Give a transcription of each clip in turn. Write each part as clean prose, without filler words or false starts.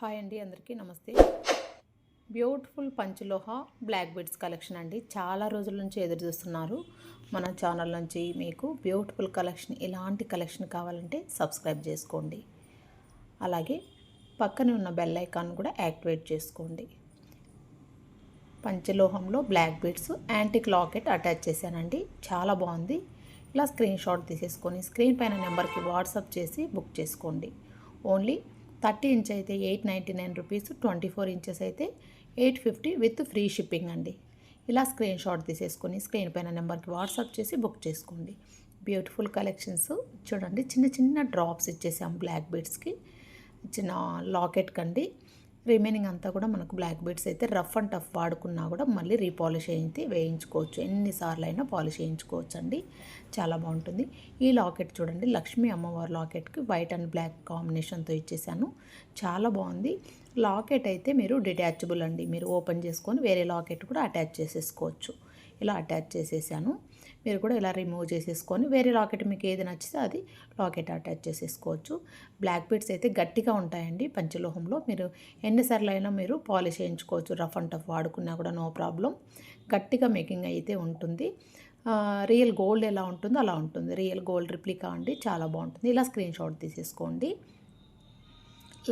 Hi అండి, అందరికీ నమస్తే. బ్యూటిఫుల్ పంచలోహ బ్లాక్ బీడ్స్ కలెక్షన్ అండి. చాలా రోజుల నుంచి ఎదురు చూస్తున్నారు. మన ఛానల్ నుంచి మీకు బ్యూటిఫుల్ కలెక్షన్, ఇలాంటి కలెక్షన్ కావాలంటే సబ్స్క్రైబ్ చేసుకోండి. అలాగే పక్కనే ఉన్న బెల్ ఐకాన్ కూడా యాక్టివేట్ చేసుకోండి. పంచలోహంలో black beads antique locket attach చేశానండి. చాలా బాగుంది. ఇలా స్క్రీన్ షాట్ తీసేసుకొని స్క్రీన్ పైన నెంబర్కి వాట్సాప్ చేసి బుక్ చేసుకోండి. ఓన్లీ 30 ఇంచ్ అయితే 899 రూపీస్, 24 ఇంచెస్ అయితే 850 విత్ ఫ్రీ షిప్పింగ్ అండి. ఇలా స్క్రీన్ షాట్ తీసేసుకొని స్క్రీన్ పైన నెంబర్కి వాట్సాప్ చేసి బుక్ చేసుకోండి. బ్యూటిఫుల్ కలెక్షన్స్ చూడండి. చిన్న చిన్న డ్రాప్స్ ఇచ్చేసాం బ్లాక్ బీడ్స్కి, చిన్న లాకెట్ కండి. రిమైనింగ్ అంతా కూడా మనకు బ్లాక్ బీడ్స్ అయితే రఫ్ అండ్ టఫ్ వాడుకున్నా కూడా మళ్ళీ రీపాలిష్ అయితే వేయించుకోవచ్చు. ఎన్నిసార్లు అయినా పాలిష్ వేయించుకోవచ్చు అండి. చాలా బాగుంటుంది. ఈ లాకెట్ చూడండి, లక్ష్మీ అమ్మవారి లాకెట్కి వైట్ అండ్ బ్లాక్ కాంబినేషన్తో ఇచ్చేసాను. చాలా బాగుంది. లాకెట్ అయితే మీరు డిటాచబుల్ అండి. మీరు ఓపెన్ చేసుకొని వేరే లాకెట్ కూడా అటాచ్ చేసేసుకోవచ్చు. ఇలా అటాచ్ చేసేసాను. మీరు కూడా ఇలా రిమూవ్ చేసేసుకొని వేరే లాకెట్ మీకు ఏది నచ్చితే అది లాకెట్ అటాచ్ చేసేసుకోవచ్చు. బ్లాక్ బీడ్స్ అయితే గట్టిగా ఉంటాయండి పంచలోహంలో. మీరు ఎన్నిసార్లు అయినా మీరు పాలిష్ చేయించుకోవచ్చు. రఫ్ అండ్ టఫ్ వాడుకున్నా కూడా నో ప్రాబ్లం. గట్టిగా మేకింగ్ అయితే ఉంటుంది. రియల్ గోల్డ్ ఎలా ఉంటుందో అలా ఉంటుంది. రియల్ గోల్డ్ రిప్లికా అండి. చాలా బాగుంటుంది. ఇలా స్క్రీన్ షాట్ తీసేసుకోండి.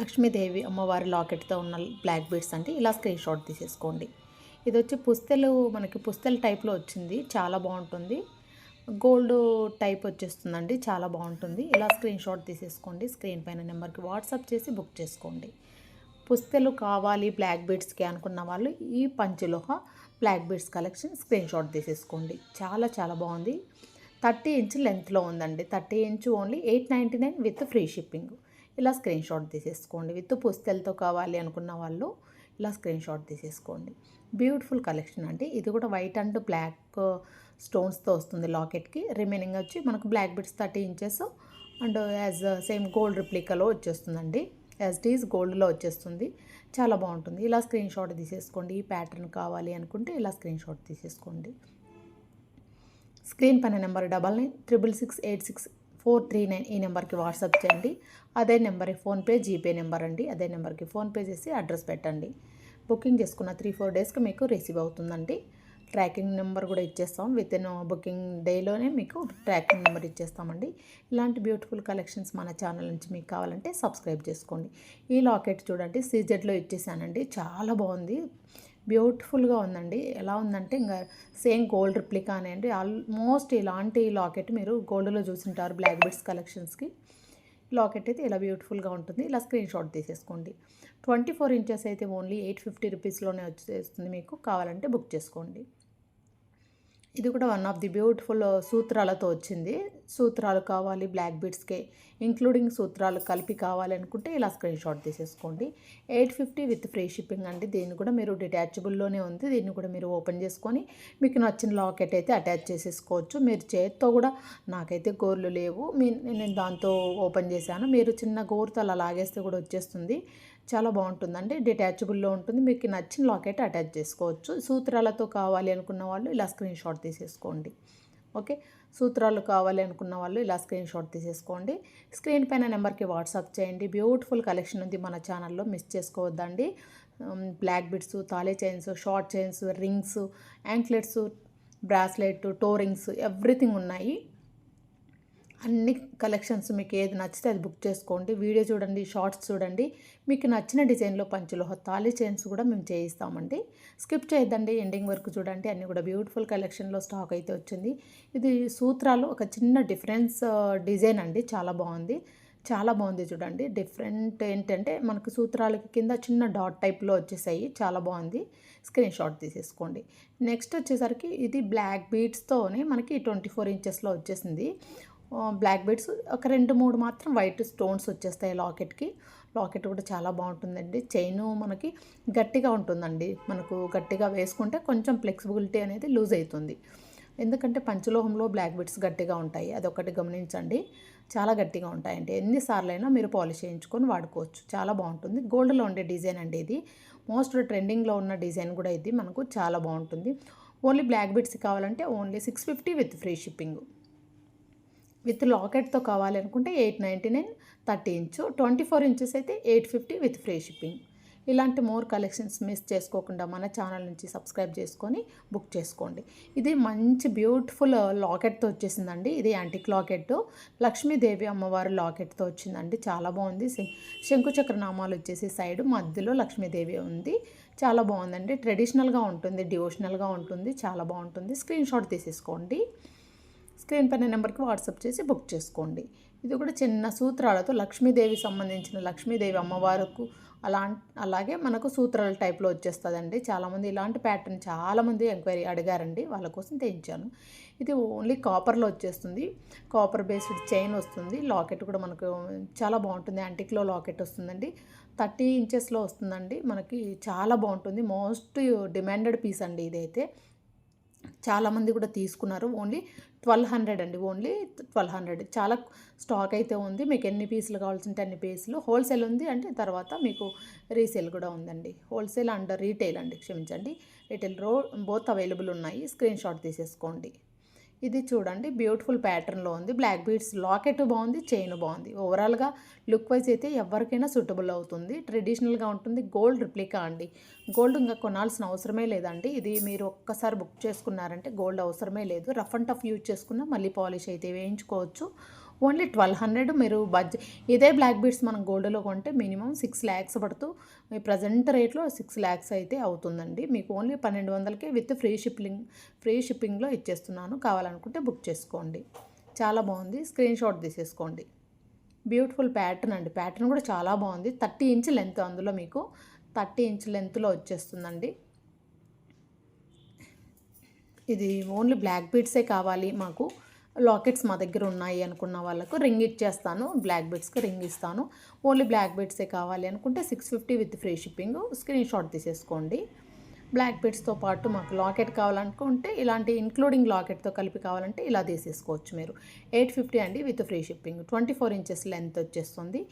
లక్ష్మీదేవి అమ్మవారి లాకెట్తో ఉన్న బ్లాక్ బీడ్స్ అంటే ఇలా స్క్రీన్ షాట్ తీసేసుకోండి. ఇది వచ్చి పుస్తెలు, మనకి పుస్తెల టైప్లో వచ్చింది. చాలా బాగుంటుంది. గోల్డ్ టైప్ వచ్చేస్తుందండి. చాలా బాగుంటుంది. ఇలా స్క్రీన్ షాట్ తీసేసుకోండి. స్క్రీన్ పైన నెంబర్కి వాట్సాప్ చేసి బుక్ చేసుకోండి. పుస్తెలు కావాలి బ్లాక్ బీడ్స్కి అనుకున్న వాళ్ళు ఈ పంచలోహ black beads collection screen shot తీసేసుకోండి. చాలా చాలా బాగుంది. 30 ఇంచ్ లెంత్లో ఉందండి. 30 inch only 899 with free shipping. ఇలా స్క్రీన్ షాట్ తీసేసుకోండి. విత్ పుస్తెలతో కావాలి అనుకున్న వాళ్ళు ఇలా స్క్రీన్ షాట్ తీసేసుకోండి. బ్యూటిఫుల్ కలెక్షన్ అండి. ఇది కూడా వైట్ అండ్ బ్లాక్ స్టోన్స్తో వస్తుంది లాకెట్కి. రిమైనింగ్ వచ్చి మనకు black beads 30 inches and as same gold రిప్లికాలో వచ్చేస్తుందండి. యాజ్ ఇట్ ఈజ్ గోల్డ్లో వచ్చేస్తుంది. చాలా బాగుంటుంది. ఇలా స్క్రీన్ షాట్ తీసేసుకోండి. ఈ ప్యాటర్న్ కావాలి అనుకుంటే ఇలా స్క్రీన్ షాట్ తీసేసుకోండి. స్క్రీన్ పైన నెంబర్ 9966686439 ఈ నెంబర్కి వాట్సాప్ చేయండి. అదే నెంబర్ ఫోన్పే, జీపే నెంబర్ అండి. అదే నెంబర్కి ఫోన్పే చేసి అడ్రస్ పెట్టండి. బుకింగ్ చేసుకున్న 3-4 డేస్కి మీకు రిసీవ్ అవుతుందండి. ట్రాకింగ్ నెంబర్ కూడా ఇచ్చేస్తాం. విత్ ఇన్ బుకింగ్ డేలోనే మీకు ట్రాకింగ్ నెంబర్ ఇచ్చేస్తామండి. ఇలాంటి బ్యూటిఫుల్ కలెక్షన్స్ మన ఛానల్ నుంచి మీకు కావాలంటే సబ్స్క్రైబ్ చేసుకోండి. ఈ లాకెట్ చూడండి, సీజెడ్లో ఇచ్చేసానండి. చాలా బాగుంది. బ్యూటిఫుల్గా ఉందండి. ఎలా ఉందంటే ఇంకా సేమ్ గోల్డ్ రిప్లికా అండి. ఆల్మోస్ట్ ఇలాంటి లాకెట్ మీరు గోల్డ్లో చూసింటారు బ్లాక్ బీడ్స్ కలెక్షన్స్కి. లాకెట్ అయితే ఇలా బ్యూటిఫుల్గా ఉంటుంది. ఇలా స్క్రీన్ షాట్ తీసేసుకోండి. 24 ఇంచెస్ అయితే ఓన్లీ 850 రూపీస్లోనే వచ్చేస్తుంది. మీకు కావాలంటే బుక్ చేసుకోండి. ఇది కూడా వన్ ఆఫ్ ది బ్యూటిఫుల్ సూత్రాలతో వచ్చింది. సూత్రాలు కావాలి బ్లాక్ బీడ్స్కే, ఇంక్లూడింగ్ సూత్రాలు కలిపి కావాలి అనుకుంటే ఇలా స్క్రీన్ షాట్ తీసేసుకోండి. 850 విత్ ఫ్రీ షిప్పింగ్ అండి. దీన్ని కూడా మీరు డిటాచబుల్లోనే ఉంది. దీన్ని కూడా మీరు ఓపెన్ చేసుకొని మీకు నచ్చిన లాకెట్ అయితే అటాచ్ చేసేసుకోవచ్చు. మీరు చేత్తో కూడా, నాకైతే గోర్లు లేవు, నేను దాంతో ఓపెన్ చేశాను. మీరు చిన్న గోరుతో అలా లాగేస్తే కూడా వచ్చేస్తుంది. చాలా బాగుంటుందండి. డిటాచబుల్లో ఉంటుంది. మీకు నచ్చిన లాకెట్ అటాచ్ చేసుకోవచ్చు. సూత్రాలతో కావాలి అనుకున్న వాళ్ళు ఇలా స్క్రీన్ షాట్ తీసేసుకోండి. ఓకే, సూత్రాలు కావాలి అనుకున్న వాళ్ళు ఇలా స్క్రీన్ షాట్ తీసేసుకోండి. స్క్రీన్ పైన నెంబర్కి వాట్సాప్ చేయండి. బ్యూటిఫుల్ కలెక్షన్ ఉంది మన ఛానల్లో, మిస్ చేసుకోవద్దండి. బ్లాక్ బిడ్స్, తాళీ chains, short chains, rings, anklets, bracelet, toe rings, everything ఉన్నాయి. అన్ని కలెక్షన్స్ మీకు ఏది నచ్చితే అది బుక్ చేసుకోండి. వీడియో చూడండి, షార్ట్స్ చూడండి. మీకు నచ్చిన డిజైన్లో పంచలోహ తాళీ చైన్స్ కూడా మేము చేయిస్తామండి. స్కిప్ చేయొద్దండి, ఎండింగ్ వరకు చూడండి. అన్నీ కూడా బ్యూటిఫుల్ కలెక్షన్లో స్టాక్ అయితే వచ్చింది. ఇది సూత్రాలు ఒక చిన్న డిఫరెన్స్ డిజైన్ అండి. చాలా బాగుంది. చాలా బాగుంది చూడండి. డిఫరెంట్ ఏంటంటే మనకు సూత్రాలకి కింద చిన్న డాట్ టైప్లో వచ్చేసాయి. చాలా బాగుంది. స్క్రీన్ షాట్ తీసేసుకోండి. నెక్స్ట్ వచ్చేసరికి ఇది బ్లాక్ బీడ్స్తోనే మనకి 24 ఇంచెస్లో వచ్చేసింది. బ్లాక్ బీడ్స్ ఒక 2-3 మాత్రం వైట్ స్టోన్స్ వచ్చేస్తాయి లాకెట్కి. లాకెట్ కూడా చాలా బాగుంటుందండి. చైను మనకి గట్టిగా ఉంటుందండి. మనకు గట్టిగా వేసుకుంటే కొంచెం ఫ్లెక్సిబిలిటీ అనేది లూజ్ అవుతుంది. ఎందుకంటే పంచలోహంలో బ్లాక్ బీడ్స్ గట్టిగా ఉంటాయి. అదొకటి గమనించండి. చాలా గట్టిగా ఉంటాయండి. ఎన్నిసార్లు అయినా మీరు పాలిష్ చేయించుకొని వాడుకోవచ్చు. చాలా బాగుంటుంది. గోల్డ్లో ఉండే డిజైన్ అండి ఇది. మోస్ట్ ట్రెండింగ్లో ఉన్న డిజైన్ కూడా ఇది. మనకు చాలా బాగుంటుంది. ఓన్లీ బ్లాక్ బీడ్స్ కావాలంటే only 650 with free shipping. With లాకెట్తో కావాలి అనుకుంటే 899 30 ఇంచు, 24 ఇంచెస్ అయితే 850 విత్ ఫ్రీ షిప్పింగ్. ఇలాంటి మోర్ కలెక్షన్స్ మిస్ చేసుకోకుండా మన ఛానల్ నుంచి సబ్స్క్రైబ్ చేసుకొని బుక్ చేసుకోండి. ఇది మంచి బ్యూటిఫుల్ లాకెట్తో వచ్చేసిందండి. ఇది యాంటిక్ లాకెట్, లక్ష్మీదేవి అమ్మవారి లాకెట్తో వచ్చిందండి. చాలా బాగుంది. శంకుచక్ర నామాలు వచ్చేసి సైడ్ మధ్యలో లక్ష్మీదేవి ఉంది. చాలా బాగుందండి. ట్రెడిషనల్గా ఉంటుంది, డివోషనల్గా ఉంటుంది. చాలా బాగుంటుంది. స్క్రీన్ షాట్ తీసేసుకోండి. స్క్రీన్ పైన నెంబర్కి వాట్సాప్ చేసి బుక్ చేసుకోండి. ఇది కూడా చిన్న సూత్రాలతో లక్ష్మీదేవి సంబంధించిన లక్ష్మీదేవి అమ్మవారికి అలాగే మనకు సూత్రాల టైప్లో వచ్చేస్తుందండి. చాలామంది ఇలాంటి ప్యాటర్న్ చాలామంది ఎంక్వైరీ అడిగారండి, వాళ్ళ కోసం తెయించాను. ఇది ఓన్లీ కాపర్లో వచ్చేస్తుంది. కాపర్ బేస్డ్ చైన్ వస్తుంది. లాకెట్ కూడా మనకు చాలా బాగుంటుంది. యాంటిక్లో లాకెట్ వస్తుందండి. 30 ఇంచెస్లో వస్తుందండి. మనకి చాలా బాగుంటుంది. మోస్ట్ డిమాండెడ్ పీస్ అండి ఇదైతే. చాలామంది కూడా తీసుకున్నారు. ఓన్లీ 1200 అండి. ఓన్లీ 1200. చాలా స్టాక్ అయితే ఉంది. మీకు ఎన్ని పీసులు కావాల్సింటే అన్ని పీసులు. హోల్సేల్ ఉంది అంటే తర్వాత మీకు రీసేల్ కూడా ఉందండి. హోల్సేల్ అండ్ రీటైల్ అండి, క్షమించండి. రీటైల్ బోత్ అవైలబుల్ ఉన్నాయి. స్క్రీన్ షాట్ తీసేసుకోండి. ఇది చూడండి, బ్యూటిఫుల్ ప్యాటర్న్లో ఉంది. బ్లాక్ బీడ్స్ లాకెట్ బాగుంది, చైన్ బాగుంది. ఓవరాల్గా లుక్ వైజ్ అయితే ఎవరికైనా సూటబుల్ అవుతుంది. ట్రెడిషనల్గా ఉంటుంది. గోల్డ్ రిప్లికా అండి. గోల్డ్ ఇంకా కొనాల్సిన అవసరమే లేదండి. ఇది మీరు ఒక్కసారి బుక్ చేసుకున్నారంటే గోల్డ్ అవసరమే లేదు. రఫ్ అండ్ టఫ్ యూజ్ చేసుకున్నా మళ్ళీ పాలిష్ అయితే వేయించుకోవచ్చు. ఓన్లీ 1200. మీరు ఇదే బ్లాక్ బీడ్స్ మనం గోల్డ్లో కొంటే మినిమం 6 lakhs పడుతూ మీ ప్రజెంట్ రేట్లో 6 lakhs అయితే అవుతుందండి. మీకు ఓన్లీ 1200కే విత్ ఫ్రీ షిప్పింగ్లో ఇచ్చేస్తున్నాను. కావాలనుకుంటే బుక్ చేసుకోండి. చాలా బాగుంది. స్క్రీన్ షాట్ తీసేసుకోండి. బ్యూటిఫుల్ ప్యాటర్న్ అండి. ప్యాటర్న్ కూడా చాలా బాగుంది. 30 ఇంచ్ లెంత్, అందులో మీకు 30 ఇంచ్ లెంత్లో వచ్చేస్తుందండి. ఇది ఓన్లీ బ్లాక్ బీడ్సే కావాలి మాకు, లాకెట్స్ మా దగ్గర ఉన్నాయి అనుకున్న వాళ్ళకు రింగ్ ఇచ్చేస్తాను. బ్లాక్ బీడ్స్కి రింగ్ ఇస్తాను. ఓన్లీ బ్లాక్ బీడ్సే కావాలి అనుకుంటే 650 with free shipping. Screen shot తీసేసుకోండి. బ్లాక్ బీడ్స్తో పాటు మాకు లాకెట్ కావాలనుకుంటే ఇలాంటి ఇంక్లూడింగ్ లాకెట్తో కలిపి కావాలంటే ఇలా తీసేసుకోవచ్చు మీరు. 850 అండి with free shipping. 24 inches length వచ్చేస్తుంది.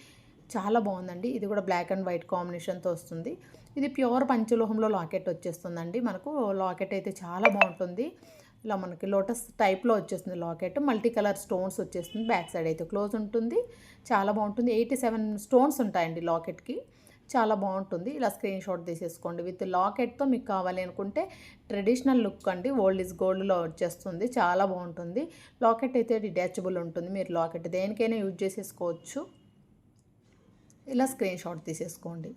చాలా బాగుందండి. ఇది కూడా బ్లాక్ అండ్ వైట్ కాంబినేషన్తో వస్తుంది. ఇది ప్యూర్ పంచలోహంలో లాకెట్ వచ్చేస్తుందండి. మనకు లాకెట్ అయితే చాలా బాగుంటుంది. ఇలా మనకి లోటస్ టైప్లో వచ్చేస్తుంది లాకెట్. మల్టీ కలర్ స్టోన్స్ వచ్చేస్తుంది. బ్యాక్ సైడ్ అయితే క్లోజ్ ఉంటుంది. చాలా బాగుంటుంది. 87 స్టోన్స్ ఉంటాయండి లాకెట్కి. చాలా బాగుంటుంది. ఇలా స్క్రీన్ షాట్ తీసేసుకోండి. విత్ లాకెట్తో మీకు కావాలి అనుకుంటే ట్రెడిషనల్ లుక్ అండి. ఓల్డ్ ఈజ్ గోల్డ్లో వచ్చేస్తుంది. చాలా బాగుంటుంది. లాకెట్ అయితే డిటాచబుల్ ఉంటుంది. మీరు లాకెట్ దేనికైనా యూజ్ చేసేసుకోవచ్చు. ఇలా స్క్రీన్ షాట్ తీసేసుకోండి.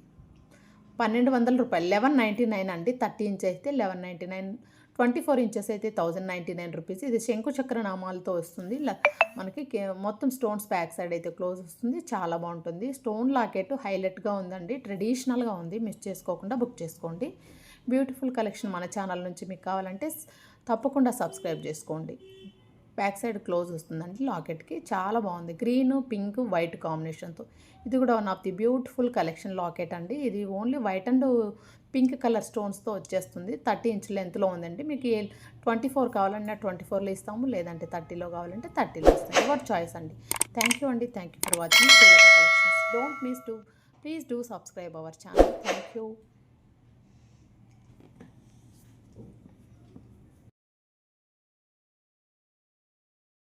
1200 రూపాయలు, 1199 అండి. 30 ఇంచ్ అయితే 1199, 24 ఇంచెస్ అయితే 1099 రూపీస్. ఇది శంకు చక్ర నామాలతో వస్తుంది. మనకి మొత్తం స్టోన్స్ బ్యాక్ సైడ్ అయితే క్లోజ్ వస్తుంది. చాలా బాగుంటుంది. స్టోన్ లాకెట్ హైలైట్గా ఉందండి. ట్రెడిషనల్గా ఉంది. మిస్ చేసుకోకుండా బుక్ చేసుకోండి. బ్యూటిఫుల్ కలెక్షన్ మన ఛానల్ నుంచి మీకు కావాలంటే తప్పకుండా సబ్స్క్రైబ్ చేసుకోండి. బ్యాక్ సైడ్ క్లోజ్ వస్తుందండి లాకెట్కి. చాలా బాగుంది. గ్రీన్, పింక్, వైట్ కాంబినేషన్తో. ఇది కూడా one of the beautiful collection locket అండి. ఇది only white and pink colour స్టోన్స్తో వచ్చేస్తుంది. 30 ఇంచ్ లెంత్లో ఉందండి. మీకు 24 కావాలన్నా 24లో ఇస్తాము, లేదంటే 30లో కావాలంటే 30లో ఇస్తాము. యువర్ చాయిస్ అండి. థ్యాంక్ యూ అండి. Thank you for watching Srilatha collections. Please do subscribe our channel. Thank you.